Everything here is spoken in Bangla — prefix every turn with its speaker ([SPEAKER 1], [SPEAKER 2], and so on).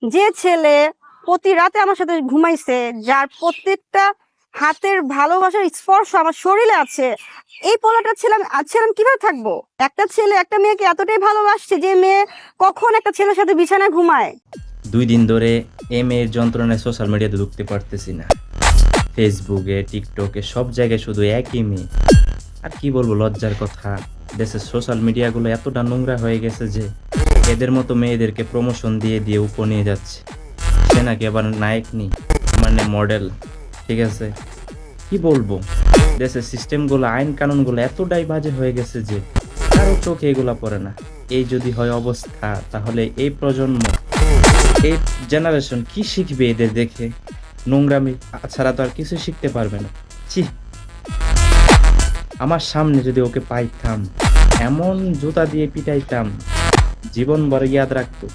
[SPEAKER 1] যে ছেলে প্রতি রাতে আমার সাথে ঘুমাইছে, যার প্রত্যেকটা হাতের ভালোবাসার স্পর্শ আমার শরীরে আছে, এই পোলাটা ছিলাম কিভাবে থাকবো? একটা ছেলে একটা মেয়েকে এতটাই ভালোবাসছে যে মেয়ে কখন একটা ছেলের সাথে বিছানায় ঘুমায়?
[SPEAKER 2] 2 দিন ধরে এই মেয়ের যন্ত্রণায় সোশ্যাল মিডিয়াতে ঢুকতে পারতেছি না। ফেসবুকে, টিকটকে সব জায়গায় শুধু একই মেয়ে। আর কি বলবো, লজ্জার কথা, দেশের সোশ্যাল মিডিয়াগুলো এতটা নোংরা হয়ে গেছে যে এদের মতো মেয়েদেরকে প্রমোশন দিয়ে দিয়ে উপর নিয়ে যাচ্ছে। সে নাকি আবার নায়ক নি, মানে মডেল। ঠিক আছে, কি বলবো, দেশের সিস্টেমগুলো, আইন কানুনগুলো এতটাই বাজে হয়ে গেছে যে কারো চোখে এগুলা পড়ে না। এই যদি হয় অবস্থা, তাহলে এই প্রজন্ম, এই জেনারেশন কি শিখবে এদের দেখে? নোংরামি ছাড়া তো আর কিছু শিখতে পারবে না। ছি, আমার সামনে যদি ওকে পাইতাম, এমন জুতা দিয়ে পিটাইতাম, জীবন ভর ইয়াদ রাখতো।